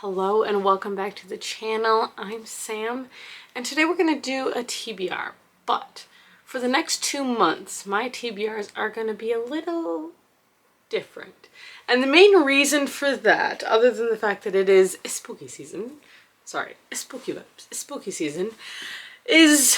Hello and welcome back to the channel. I'm Sam and today we're going to do a TBR, but for the next 2 months my TBRs are going to be a little different. And the main reason for that, other than the fact that it is a spooky season, spooky season, is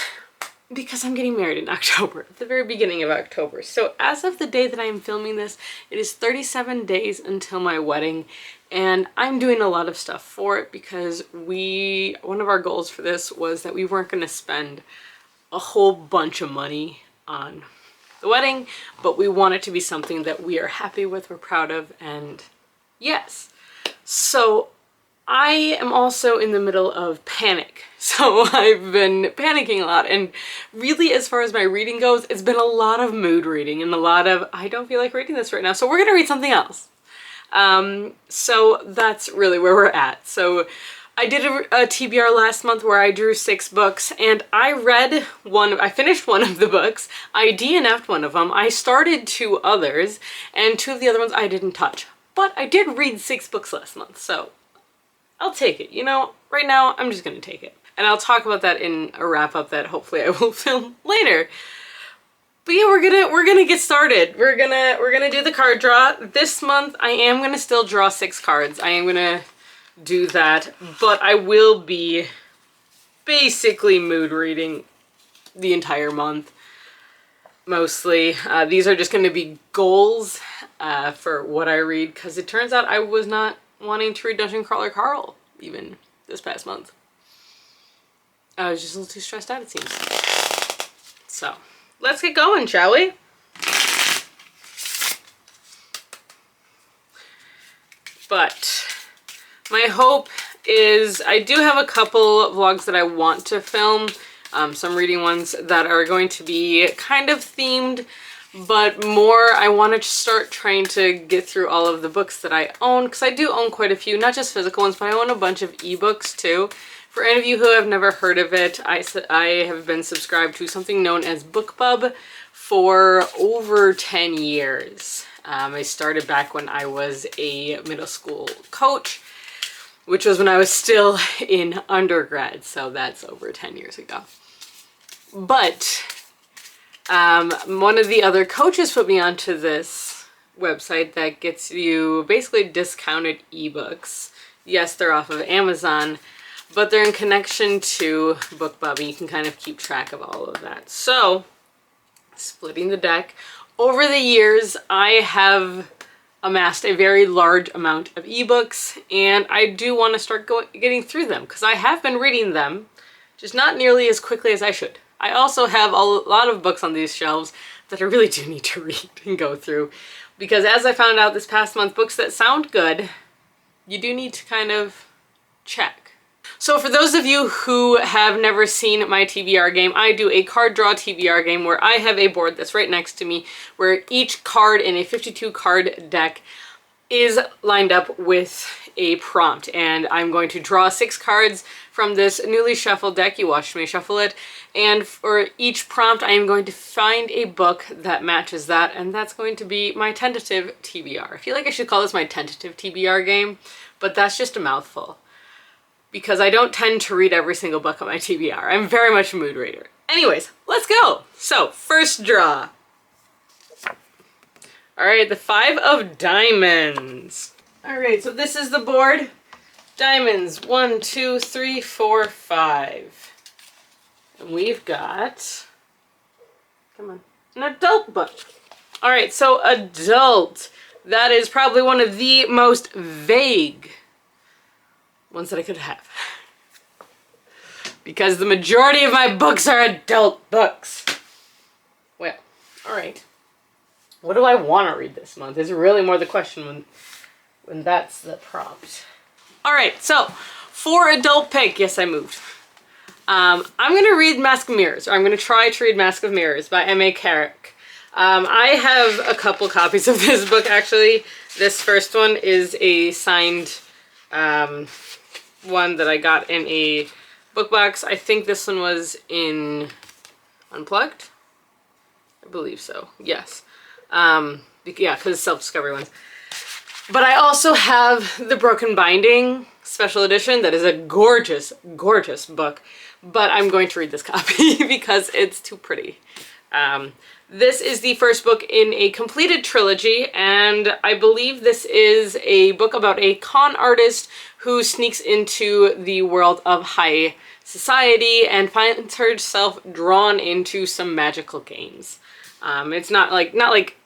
because I'm getting married in October, at the very beginning of October. So as of the day that I am filming this, it is 37 days until my wedding, and I'm doing a lot of stuff for it because one of our goals for this was that we weren't going to spend a whole bunch of money on the wedding, but we want it to be something that we are happy with, we're proud of, and yes. So I am also in the middle of panic. So I've been panicking a lot, and really as far as my reading goes, it's been a lot of mood reading and a lot of, I don't feel like reading this right now, so we're gonna read something else. So that's really where we're at. So I did a TBR last month where I drew 6 books, and I finished one of the books, I DNF'd one of them, I started 2 others, and 2 of the other ones I didn't touch. But I did read 6 books last month, so I'll take it. You know, right now I'm just gonna take it. And I'll talk about that in a wrap-up that hopefully I will film later. But yeah, we're gonna get started. We're gonna do the card draw. This month I am gonna still draw 6 cards. I am gonna do that, but I will be basically mood reading the entire month. Mostly. These are just gonna be goals for what I read, because it turns out I was not wanting to read Dungeon Crawler Carl even this past month. I was just a little too stressed out, it seems. So let's get going, shall we? But my hope is, I do have a couple vlogs that I want to film, some reading ones that are going to be kind of themed, but more I want to start trying to get through all of the books that I own, because I do own quite a few, not just physical ones, but I own a bunch of ebooks too. For any of you who have never heard of it, I have been subscribed to something known as BookBub for over 10 years. I started back when I was a middle school coach, which was when I was still in undergrad, so that's over 10 years ago. But one of the other coaches put me onto this website that gets you basically discounted ebooks. Yes, they're off of Amazon, but they're in connection to BookBub, and you can kind of keep track of all of that. So, splitting the deck, over the years I have amassed a very large amount of ebooks, and I do want to start getting through them, because I have been reading them, just not nearly as quickly as I should. I also have a lot of books on these shelves that I really do need to read and go through, because as I found out this past month, books that sound good, you do need to kind of check. So for those of you who have never seen my TBR game, I do a card draw TBR game where I have a board that's right next to me, where each card in a 52 card deck is lined up with a prompt, and I'm going to draw 6 cards from this newly shuffled deck. You watched me shuffle it, and for each prompt I am going to find a book that matches that, and that's going to be my tentative TBR. I feel like I should call this my tentative TBR game, but that's just a mouthful, because I don't tend to read every single book on my TBR. I'm very much a mood reader. Anyways, let's go. So, first draw. All right, the 5 of Diamonds. All right, so this is the board. Diamonds, 1, 2, 3, 4, 5. And we've got, come on, an adult book. All right, so adult. That is probably one of the most vague ones that I could have, because the majority of my books are adult books. Well, all right. What do I want to read this month is really more the question when that's the prompt. All right, so for adult pick, yes, I moved. I'm gonna read Mask of Mirrors, or I'm gonna try to read Mask of Mirrors by M.A. Carrick. I have a couple copies of this book, actually. This first one is a signed one that I got in a book box. I think this one was in Unplugged. I believe so, yes. Yeah, because it's self-discovery ones. But I also have the broken binding special edition that is a gorgeous, gorgeous book, but I'm going to read this copy because it's too pretty. This is the first book in a completed trilogy, and I believe this is a book about a con artist who sneaks into the world of high society and finds herself drawn into some magical games. It's not like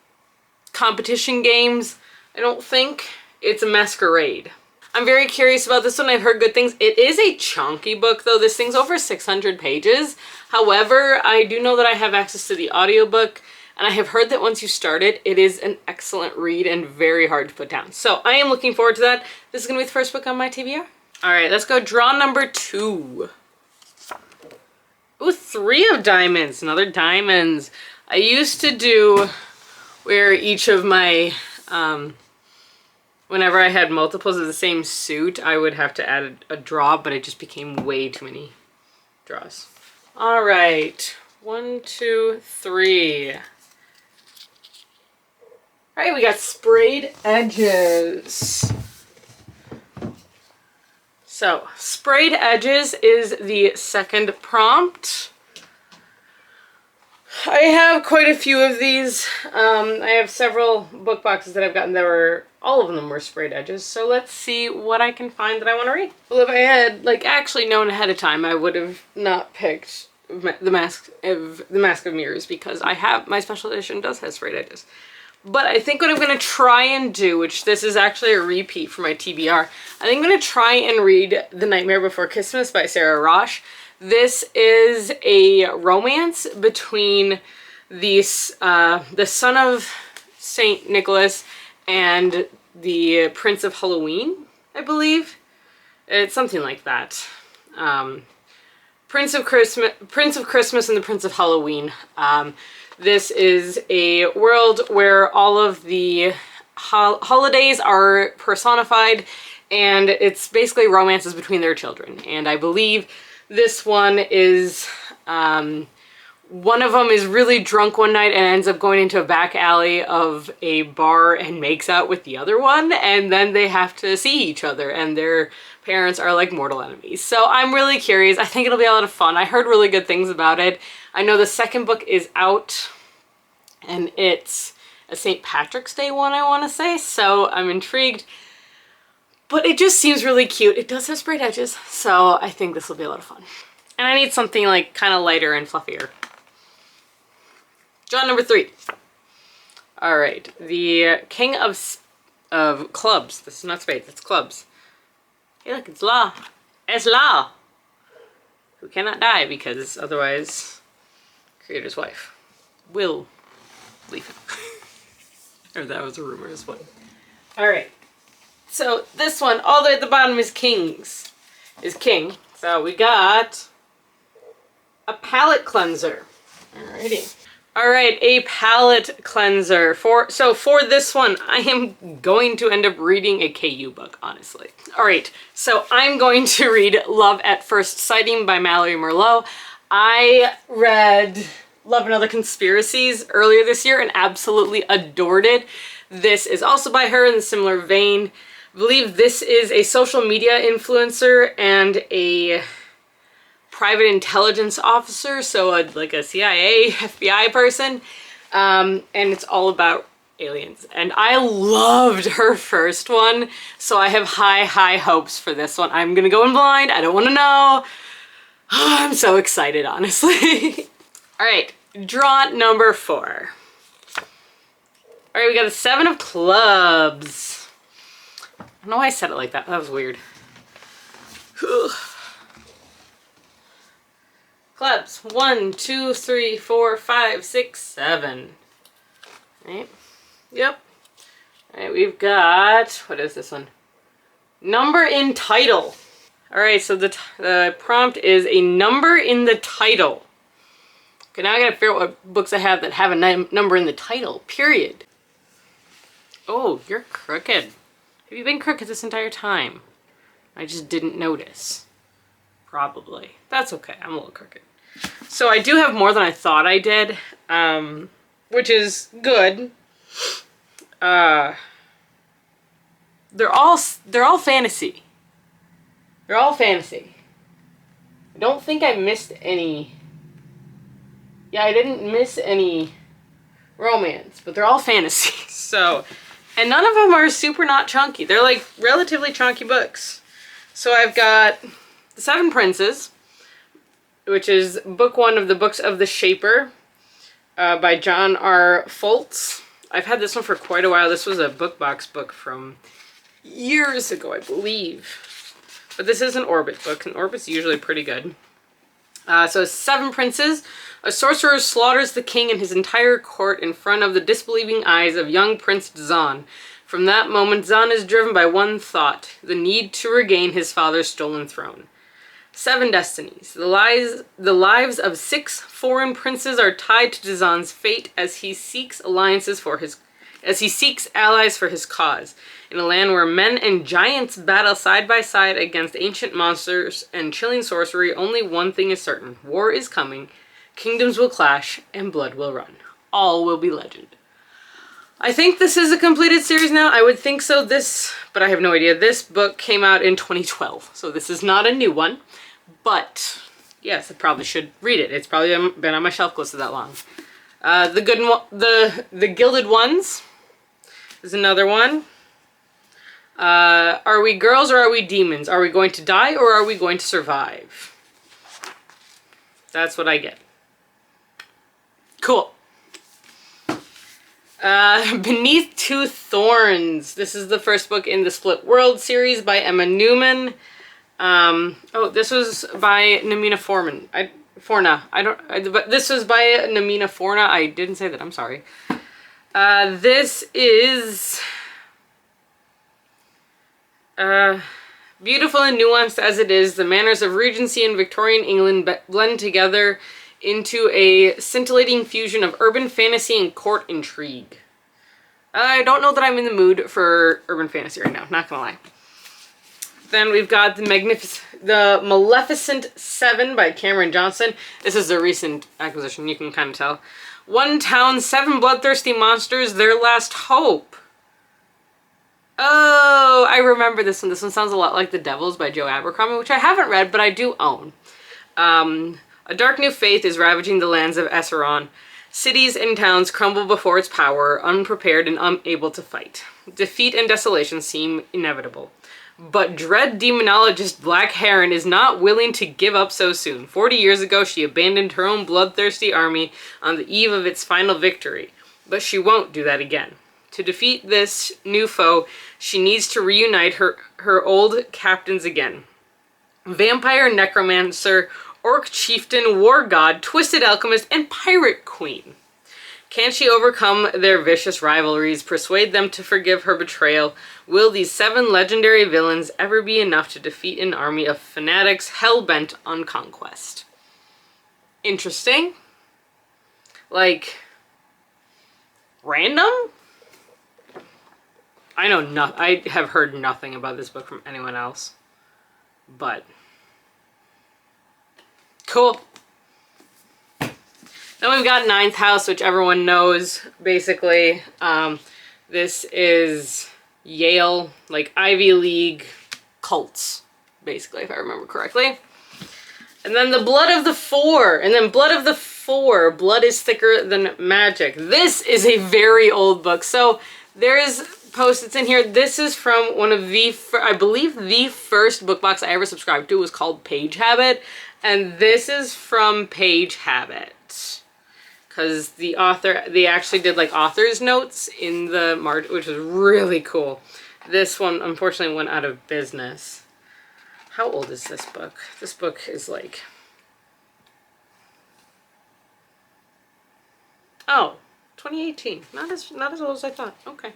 competition games, I don't think. It's a masquerade. I'm very curious about this one. I've heard good things. It is a chunky book though. This thing's over 600 pages. However, I do know that I have access to the audiobook, and I have heard that once you start it, it is an excellent read and very hard to put down. So I am looking forward to that. This is gonna be the first book on my TBR. All right, let's go draw number 2. Ooh, 3 of diamonds, another diamonds. I used to do where each of my, whenever I had multiples of the same suit, I would have to add a draw, but it just became way too many draws. All right, 1, 2, 3. All right, we got sprayed edges. So, sprayed edges is the second prompt. I have quite a few of these. I have several book boxes that I've gotten that were, all of them were sprayed edges. So let's see what I can find that I want to read. Well, if I had actually known ahead of time, I would have not picked the Mask of Mirrors, because my special edition does have sprayed edges. But I think what I'm going to try and do, which this is actually a repeat for my TBR, I think I'm going to try and read The Nightmare Before Christmas by Sarah Rosh. This is a romance between the son of Saint Nicholas and the Prince of Halloween, I believe. It's something like that. Prince of Christmas and the Prince of Halloween. This is a world where all of the holidays are personified, and it's basically romances between their children. And I believe this one is, one of them is really drunk one night and ends up going into a back alley of a bar and makes out with the other one, and then they have to see each other, and their parents are like mortal enemies. So I'm really curious. I think it'll be a lot of fun. I heard really good things about it. I know the second book is out, and it's a St. Patrick's Day one, I want to say, so I'm intrigued. But it just seems really cute. It does have sprayed edges, so I think this will be a lot of fun. And I need something like kind of lighter and fluffier. Draw number 3. All right, the King of Clubs. This is not spades, it's clubs. Hey, look, it's Law. It's Law, who cannot die because otherwise, creator's wife will leave him. Or that was a rumor as well. All right. So this one, all the way at the bottom is king. So we got a palette cleanser. Alrighty. All right, a palette cleanser. For this one, I am going to end up reading a KU book, honestly. All right, so I'm going to read Love at First Sighting by Mallory Merlot. I read Love and Other Conspiracies earlier this year and absolutely adored it. This is also by her in a similar vein. I believe this is a social media influencer and a private intelligence officer, so like a CIA, FBI person, and it's all about aliens. And I loved her first one, so I have high hopes for this one. I'm gonna go in blind. I don't want to know. Oh, I'm so excited, honestly. All right, draw number 4. All right, we got a 7 of clubs. I don't know why I said it like that. That was weird. Clubs. 1, 2, 3, 4, 5, 6, 7. Right? Yep. Alright, we've got, what is this one? Number in title. Alright, so the prompt is a number in the title. Okay, now I gotta figure out what books I have that have a number in the title, period. Oh, you're crooked. Have you been crooked this entire time? I just didn't notice. Probably. That's okay, I'm a little crooked. So I do have more than I thought I did, which is good. They're all fantasy. They're all fantasy. I don't think I missed any. Yeah, I didn't miss any romance, but they're all fantasy. So, and none of them are super not chunky. They're like relatively chunky books. So I've got The Seven Princes, which is book one of the Books of the Shaper by John R. Foltz. I've had this one for quite a while. This was a book box book from years ago, I believe. But this is an Orbit book, and Orbit's usually pretty good. So Seven Princes. A sorcerer slaughters the king and his entire court in front of the disbelieving eyes of young Prince Zan. From that moment, Zan is driven by one thought, the need to regain his father's stolen throne. Seven Destinies. The lives of 6 foreign princes are tied to Zan's fate as he seeks allies for his cause. In a land where men and giants battle side by side against ancient monsters and chilling sorcery, only one thing is certain. War is coming. Kingdoms will clash, and blood will run. All will be legend. I think this is a completed series now. I would think so. But I have no idea. This book came out in 2012, so this is not a new one. But, yes, I probably should read it. It's probably been on my shelf close to that long. The Gilded Ones is another one. Are we girls or are we demons? Are we going to die or are we going to survive? That's what I get. Cool. Beneath Two Thorns. This is the first book in the Split World series by Emma Newman. Oh, this was by Namina Forna. But this was by Namina Forna. I didn't say that. I'm sorry. This is beautiful and nuanced as it is. The manners of Regency and Victorian England blend together into a scintillating fusion of urban fantasy and court intrigue. I don't know that I'm in the mood for urban fantasy right now, not gonna lie. Then we've got the Maleficent 7 by Cameron Johnson. This is a recent acquisition, you can kind of tell. One town, 7 bloodthirsty monsters, their last hope. Oh, I remember this one. This one sounds a lot like The Devils by Joe Abercrombie, which I haven't read, but I do own. A dark new faith is ravaging the lands of Esseron. Cities and towns crumble before its power, unprepared and unable to fight. Defeat and desolation seem inevitable. But dread demonologist Black Heron is not willing to give up so soon. 40 years ago, she abandoned her own bloodthirsty army on the eve of its final victory. But she won't do that again. To defeat this new foe, she needs to reunite her old captains again. Vampire, necromancer, orc chieftain, war god, twisted alchemist, and pirate queen. Can she overcome their vicious rivalries, persuade them to forgive her betrayal? Will these 7 legendary villains ever be enough to defeat an army of fanatics hell-bent on conquest? Interesting. Like, random? I have heard nothing about this book from anyone else. But cool. Then we've got Ninth House, which everyone knows, basically. This is Yale, like Ivy League cults, basically, if I remember correctly. And then the Blood of the Four. And then Blood of the Four. Blood is thicker than magic. This is a very old book. So there's post-its in here. This is from one of the, I believe the first book box I ever subscribed to was called Page Habit. And this is from Page Habit. Because the author, they actually did like author's notes in the margin, which was really cool. This one, unfortunately, went out of business. How old is this book? This book is like... Oh, 2018. Not as old as I thought. Okay.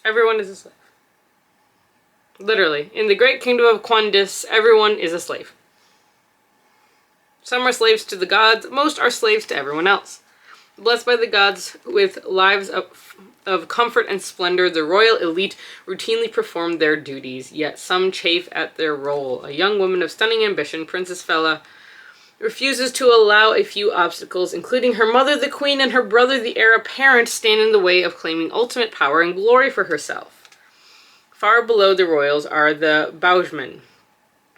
Everyone is a slave. Literally. In the great kingdom of Quandis, everyone is a slave. Some are slaves to the gods. Most are slaves to everyone else. Blessed by the gods with lives of comfort and splendor, the royal elite routinely perform their duties, yet some chafe at their role. A young woman of stunning ambition, Princess Fela, refuses to allow a few obstacles, including her mother, the queen, and her brother, the heir apparent, stand in the way of claiming ultimate power and glory for herself. Far below the royals are the Bougemen.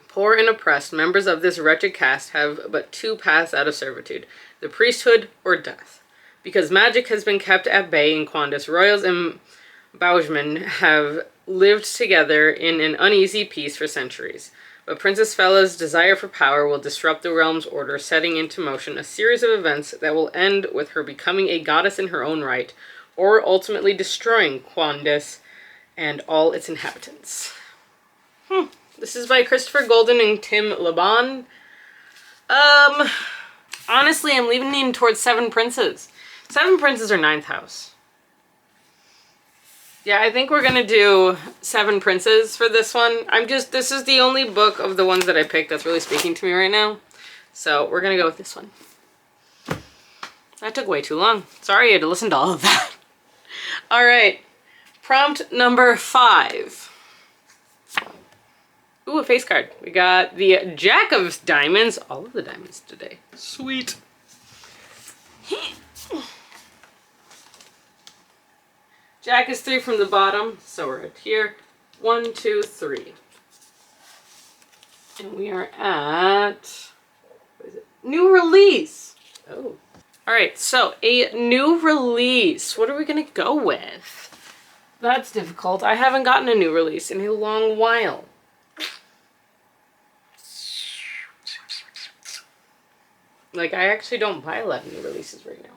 Poor and oppressed members of this wretched caste have but two paths out of servitude, the priesthood or death. Because magic has been kept at bay in Quandis, royals and Bougemen have lived together in an uneasy peace for centuries. But Princess Fella's desire for power will disrupt the realm's order, setting into motion a series of events that will end with her becoming a goddess in her own right, or ultimately destroying Quandis and all its inhabitants. This is by Christopher Golden and Tim Laban. Honestly, I'm leaning towards Seven Princes. Seven Princes are ninth house. Yeah, I think we're gonna do Seven Princes for this one. This is the only book of the ones that I picked that's really speaking to me right now. So we're gonna go with this one. That took way too long. Sorry you had to listen to all of that. All right, prompt number 5. Ooh, a face card. We got the Jack of Diamonds. All of the diamonds today. Sweet. Jack is 3 from the bottom, so we're at here. 1, 2, 3. And we are at, what is it? New release. Oh. All right, so a new release. What are we gonna go with? That's difficult. I haven't gotten a new release in a long while. Like, I actually don't buy a lot of new releases right now.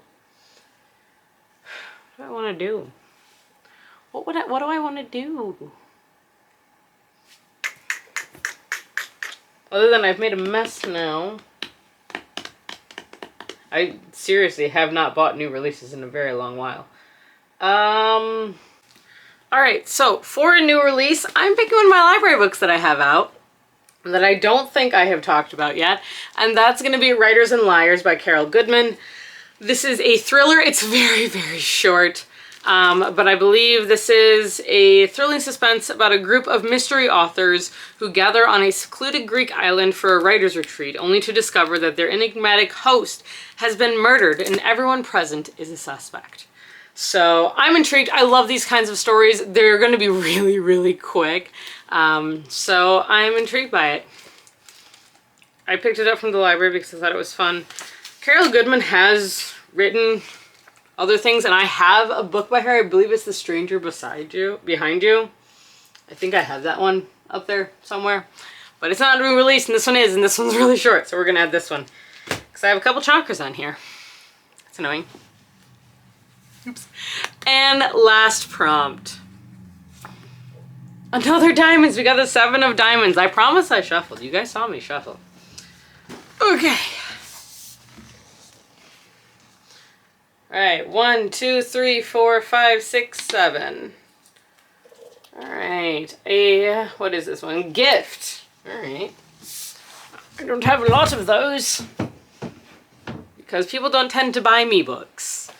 What do I want to do? What do I want to do? Other than I've made a mess now. I seriously have not bought new releases in a very long while. Alright, so for a new release, I'm picking one of my library books that I have out that I don't think I have talked about yet, and that's going to be Writers and Liars by Carol Goodman. This is a thriller. It's very, very short. But I believe this is a thrilling suspense about a group of mystery authors who gather on a secluded Greek island for a writer's retreat, only to discover that their enigmatic host has been murdered and everyone present is a suspect. So I'm intrigued. I love these kinds of stories. They're going to be really, really quick. So I'm intrigued by it. I picked it up from the library because I thought it was fun. Carol Goodman has written other things, and I have a book by her. I believe it's The Stranger Behind You. I think I have that one up there somewhere. But it's not re-released, and this one is, and this one's really short, so we're gonna add this one. Because I have a couple chonkers on here. It's annoying. Oops. And last prompt. Another diamonds. We got the 7 of diamonds. I promise I shuffled. You guys saw me shuffle. Okay. Alright, 1, 2, 3, 4, 5, 6, 7. Alright, what is this one? Gift. Alright. I don't have a lot of those. Because people don't tend to buy me books.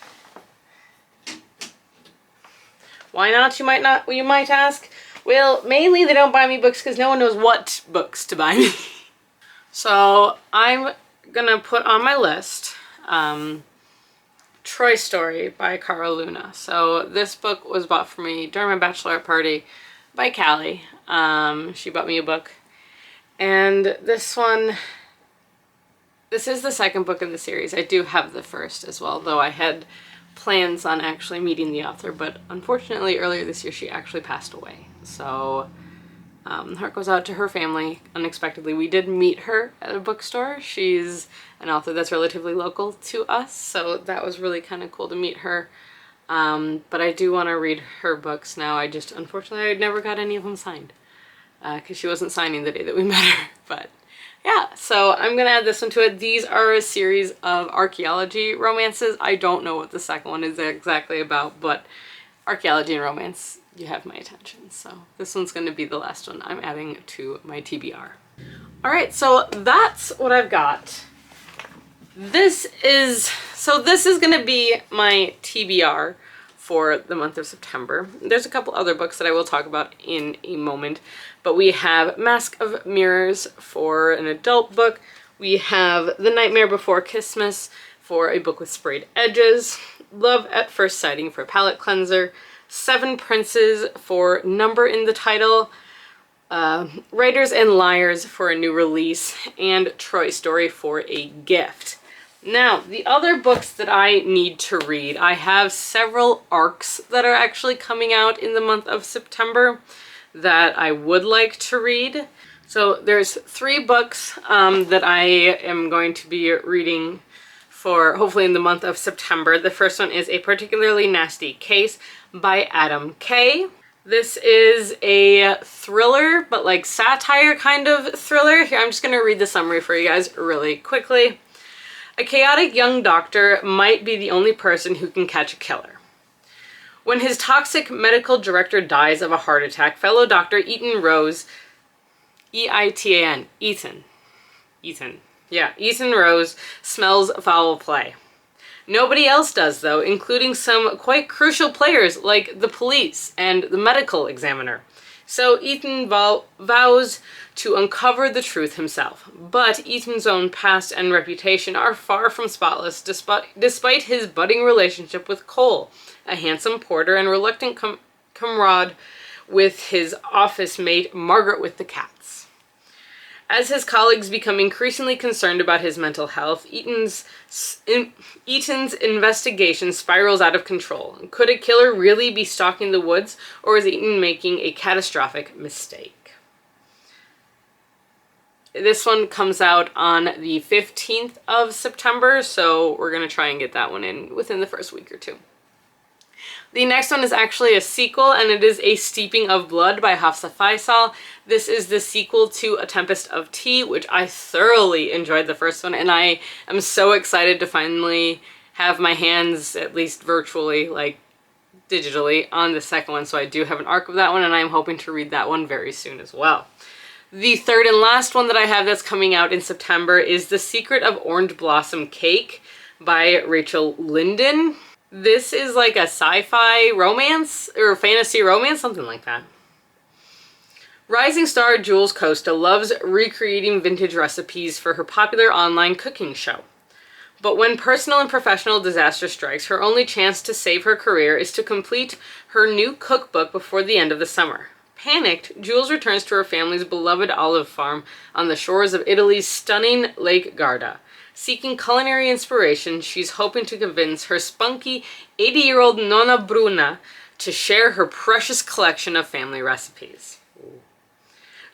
Why not, you might ask? Well, mainly they don't buy me books because no one knows what books to buy me. So, I'm gonna put on my list, Troy Story by Cara Luna. So this book was bought for me during my bachelorette party by Callie. She bought me a book. And this is the second book in the series. I do have the first as well, though I had plans on actually meeting the author, but unfortunately earlier this year she actually passed away. So heart goes out to her family unexpectedly. We did meet her at a bookstore. She's an author that's relatively local to us, so that was really kind of cool to meet her. But I do want to read her books now. Unfortunately, I never got any of them signed because she wasn't signing the day that we met her. But yeah, so I'm gonna add this one to it. These are a series of archaeology romances. I don't know what the second one is exactly about, but archaeology and romance, you have my attention. So this one's gonna be the last one I'm adding to my TBR. All right, so that's what I've got. This is gonna be my TBR for the month of September. There's a couple other books that I will talk about in a moment, but we have Mask of Mirrors for an adult book. We have The Nightmare Before Christmas for a book with sprayed edges. Love at First Sighting for a palette cleanser. Seven Princes for Number in the title, Writers and Liars for a new release, and Troy Story for a gift. Now, the other books that I need to read, I have several arcs that are actually coming out in the month of September that I would like to read. So there's 3 books that I am going to be reading for hopefully in the month of September. The first one is A Particularly Nasty Case by Adam Kay. This is a thriller, but like satire kind of thriller. Here, I'm just going to read the summary for you guys really quickly. A chaotic young doctor might be the only person who can catch a killer. When his toxic medical director dies of a heart attack, fellow doctor Ethan Rose, E-I-T-A-N, Ethan Rose smells foul play. Nobody else does, though, including some quite crucial players like the police and the medical examiner. So Ethan vows to uncover the truth himself. But Ethan's own past and reputation are far from spotless, despite his budding relationship with Cole, a handsome porter and reluctant comrade with his office mate Margaret with the cats. As his colleagues become increasingly concerned about his mental health, Eaton's investigation spirals out of control. Could a killer really be stalking the woods, or is Eaton making a catastrophic mistake? This one comes out on the 15th of September, so we're going to try and get that one in within the first week or 2. The next one is actually a sequel, and it is A Steeping of Blood by Hafsa Faisal. This is the sequel to A Tempest of Tea, which I thoroughly enjoyed the first one, and I am so excited to finally have my hands, at least virtually, like digitally, on the second one. So I do have an arc of that one, and I'm hoping to read that one very soon as well. The third and last one that I have that's coming out in September is The Secret of Orange Blossom Cake by Rachel Linden. This is like a sci-fi romance, or fantasy romance, something like that. Rising star Jules Costa loves recreating vintage recipes for her popular online cooking show. But when personal and professional disaster strikes, her only chance to save her career is to complete her new cookbook before the end of the summer. Panicked, Jules returns to her family's beloved olive farm on the shores of Italy's stunning Lake Garda. Seeking culinary inspiration, she's hoping to convince her spunky 80-year-old Nonna Bruna to share her precious collection of family recipes.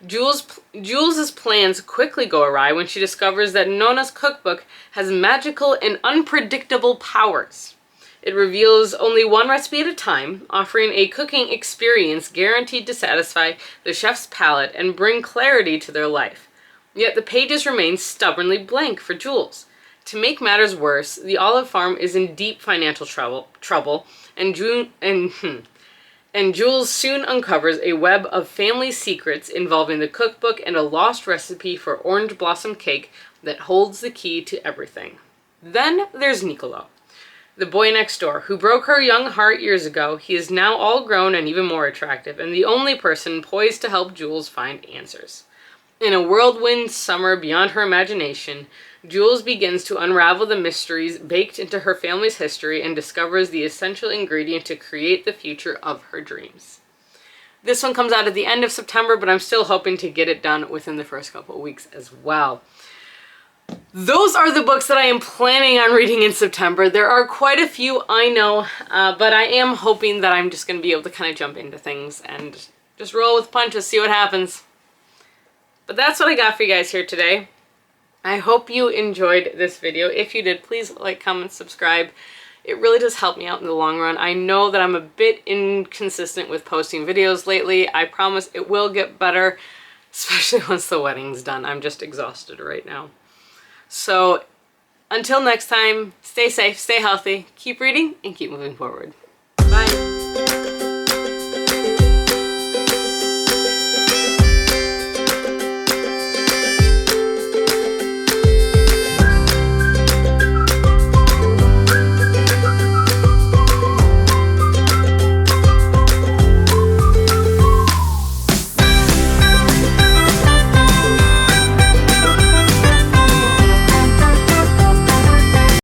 Jules's plans quickly go awry when she discovers that Nonna's cookbook has magical and unpredictable powers. It reveals only one recipe at a time, offering a cooking experience guaranteed to satisfy the chef's palate and bring clarity to their life. Yet the pages remain stubbornly blank for Jules. To make matters worse, the olive farm is in deep financial trouble, and Jules soon uncovers a web of family secrets involving the cookbook and a lost recipe for orange blossom cake that holds the key to everything. Then there's Nicolo, the boy next door, who broke her young heart years ago. He is now all grown and even more attractive, and the only person poised to help Jules find answers. In a whirlwind summer beyond her imagination, Jules begins to unravel the mysteries baked into her family's history and discovers the essential ingredient to create the future of her dreams. This one comes out at the end of September, but I'm still hoping to get it done within the first couple of weeks as well. Those are the books that I am planning on reading in September. There are quite a few, I know, but I am hoping that I'm just going to be able to kind of jump into things and just roll with punches, see what happens. But that's what I got for you guys here today. I hope you enjoyed this video. If you did, please like, comment, subscribe. It really does help me out in the long run. I know that I'm a bit inconsistent with posting videos lately. I promise it will get better, especially once the wedding's done. I'm just exhausted right now. So until next time, stay safe, stay healthy, keep reading, and keep moving forward.